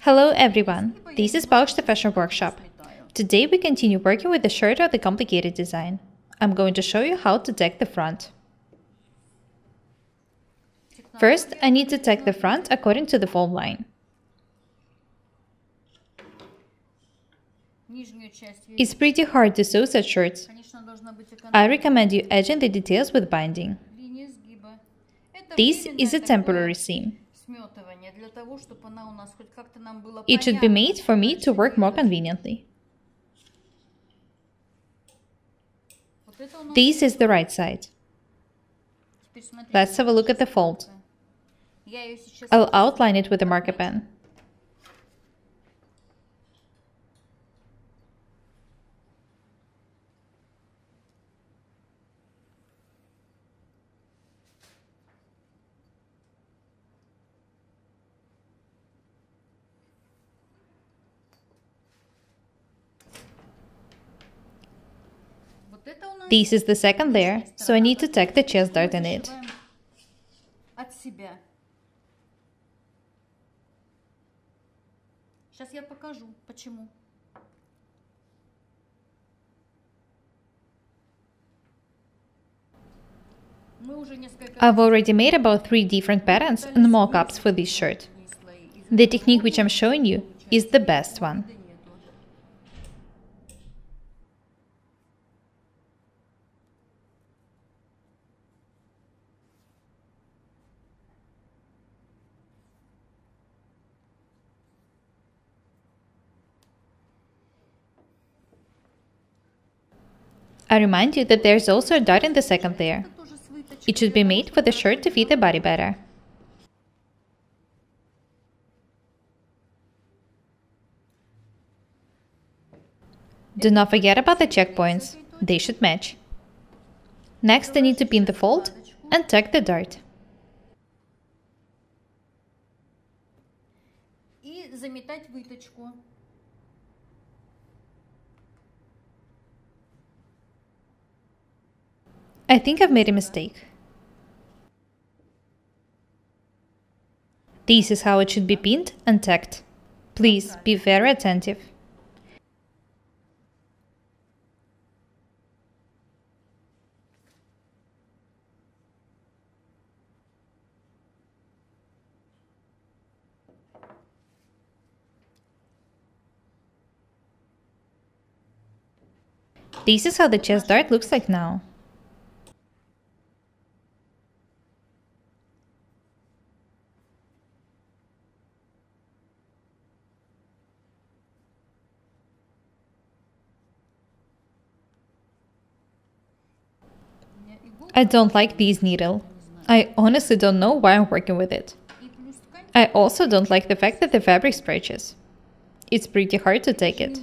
Hello everyone, this is Pouch the Fashion Workshop. Today we continue working with the shirt of the complicated design. I'm going to show you how to tack the front. First, I need to tack the front according to the fold line. It's pretty hard to sew such shirts. I recommend you edging the details with binding. This is a temporary seam. It should be made for me to work more conveniently. This is the right side. Let's have a look at the fold. I'll outline it with a marker pen. This is the second layer, so I need to tack the chest dart in it. I've already made about 3 different patterns and mock-ups for this shirt. The technique which I'm showing you is the best one. I remind you that there's also a dart in the second layer. It should be made for the shirt to fit the body better. Do not forget about the checkpoints. They should match. Next, I need to pin the fold and tack the dart. I think I've made a mistake. This is how it should be pinned and tacked. Please be very attentive. This is how the chest dart looks like now. I don't like this needle. I honestly don't know why I'm working with it. I also don't like the fact that the fabric stretches. It's pretty hard to take it.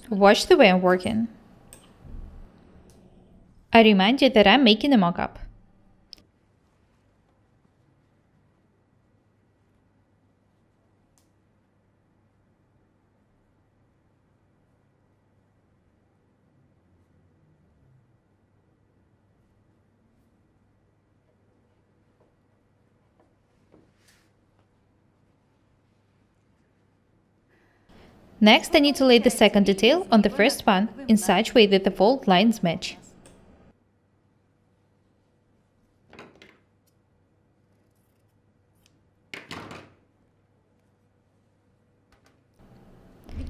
Watch the way I'm working. I remind you that I'm making a mock-up. Next, I need to lay the second detail on the first one in such way that the fold lines match.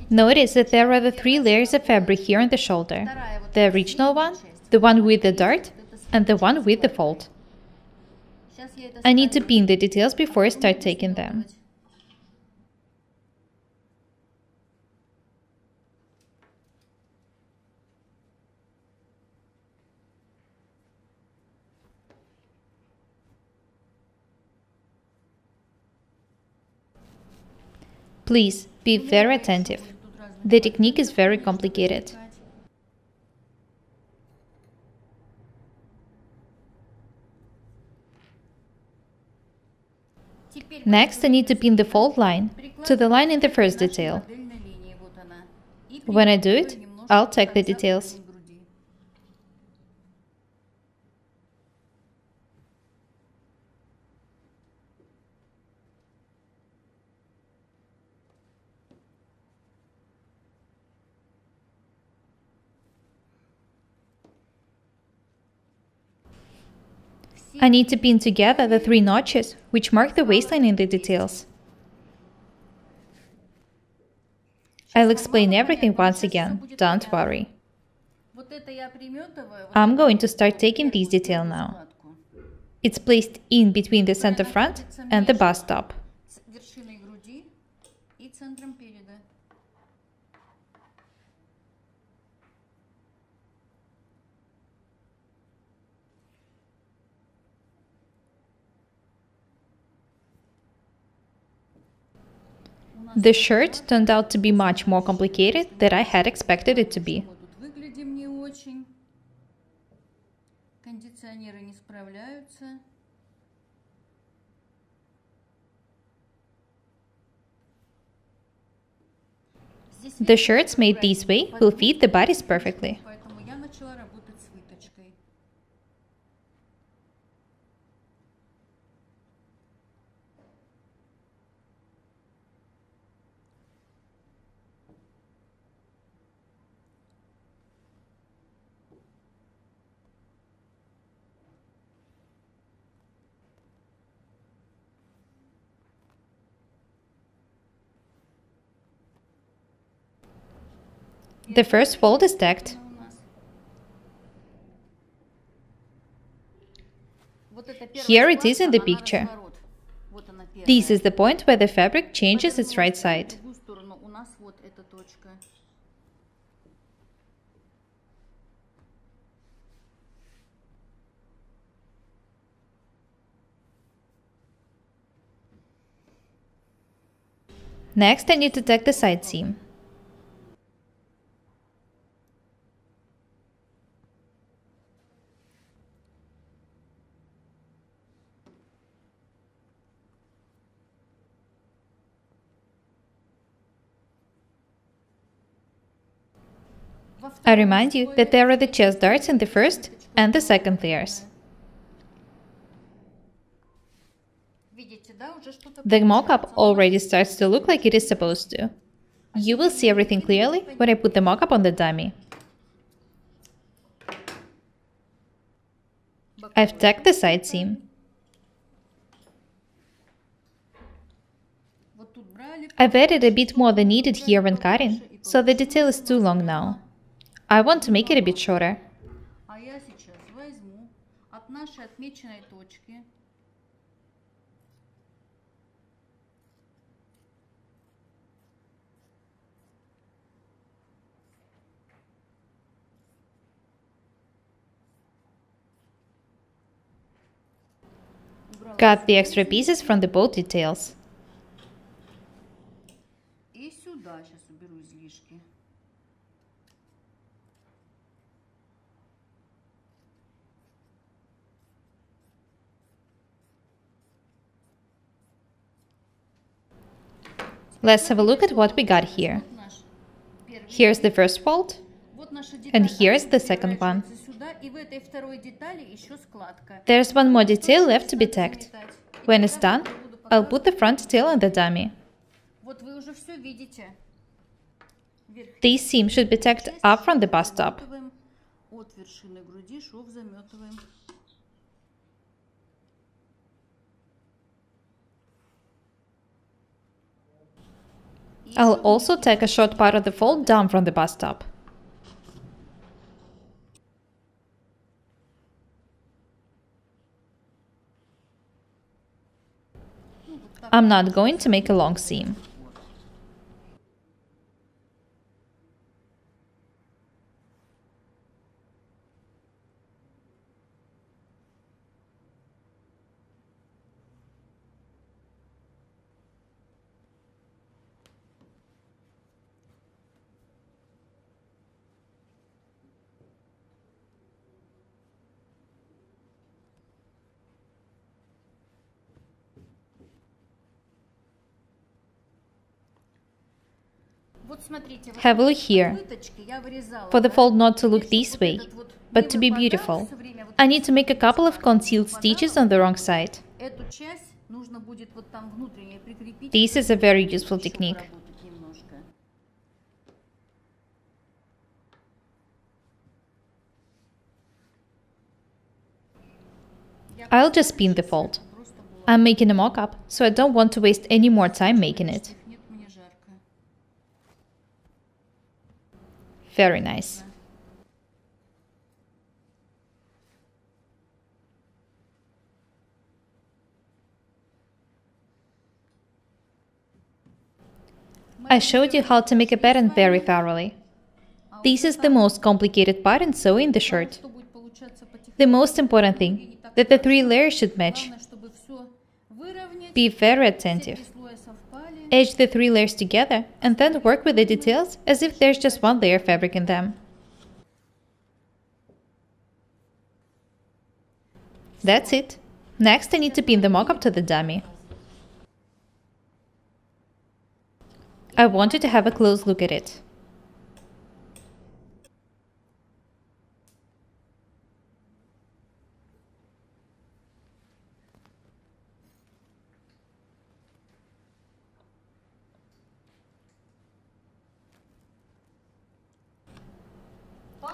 Notice that there are the 3 layers of fabric here on the shoulder. The original one, the one with the dart, and the one with the fold. I need to pin the details before I start taking them. Please be very attentive. The technique is very complicated. Next, I need to pin the fold line to the line in the first detail. When I do it, I'll tack the details. I need to pin together the 3 notches, which mark the waistline in the details. I'll explain everything once again, don't worry. I'm going to start taking this detail now. It's placed in between the center front and the bust top. The shirt turned out to be much more complicated than I had expected it to be. The shirts made this way will fit the bodies perfectly. The first fold is tacked. Here it is in the picture. This is the point where the fabric changes its right side. Next, I need to tack the side seam. I remind you that there are the chest darts in the first and the second layers. The mock-up already starts to look like it is supposed to. You will see everything clearly when I put the mock-up on the dummy. I've tacked the side seam. I've added a bit more than needed here when cutting, so the detail is too long now. I want to make it a bit shorter. Cut the extra pieces from the both details. Let's have a look at what we got here. Here's the first fold, and here's the second one. There's one more detail left to be tacked. When it's done, I'll put the front detail on the dummy. This seam should be tacked up from the bust top. I'll also tack a short part of the fold down from the bust top. I'm not going to make a long seam. Have a look here. For the fold not to look this way, but to be beautiful, I need to make a couple of concealed stitches on the wrong side. This is a very useful technique. I'll just pin the fold. I'm making a mock-up, so I don't want to waste any more time making it. Very nice. I showed you how to make a pattern very thoroughly. This is the most complicated part in sewing the shirt. The most important thing, that the 3 layers should match. Be very attentive. Edge the 3 layers together and then work with the details as if there's just 1 layer fabric in them. That's it. Next I need to pin the mock-up to the dummy. I want you to have a close look at it.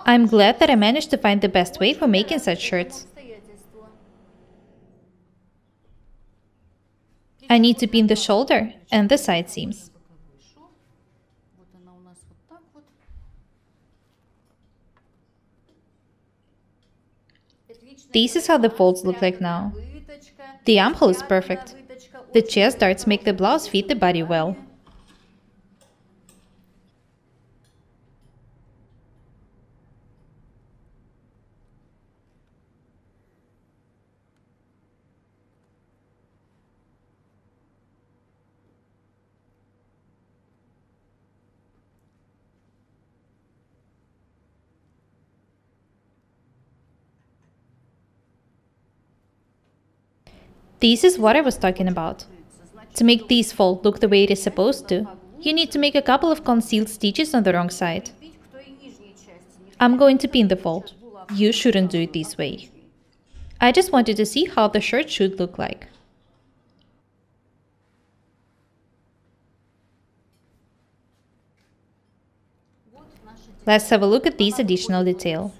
I'm glad that I managed to find the best way for making such shirts. I need to pin the shoulder and the side seams. This is how the folds look like now. The armhole is perfect. The chest darts make the blouse fit the body well. This is what I was talking about. To make this fold look the way it is supposed to, you need to make a couple of concealed stitches on the wrong side. I'm going to pin the fold. You shouldn't do it this way. I just wanted to see how the shirt should look like. Let's have a look at this additional detail.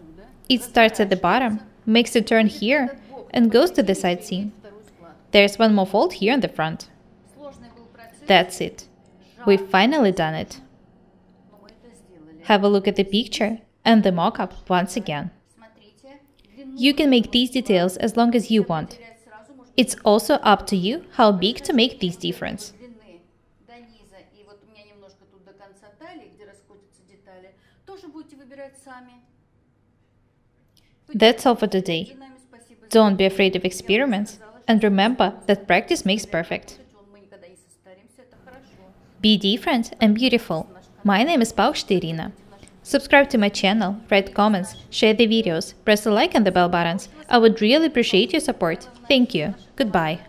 It starts at the bottom, makes a turn here, and goes to the side seam. There's 1 more fold here on the front. That's it. We've finally done it. Have a look at the picture and the mock-up once again. You can make these details as long as you want. It's also up to you how big to make this difference. That's all for today. Don't be afraid of experiments. And remember that practice makes perfect. Be different and beautiful. My name is Paukštė Irina. Subscribe to my channel, write comments, share the videos, press the like and the bell buttons. I would really appreciate your support. Thank you. Goodbye.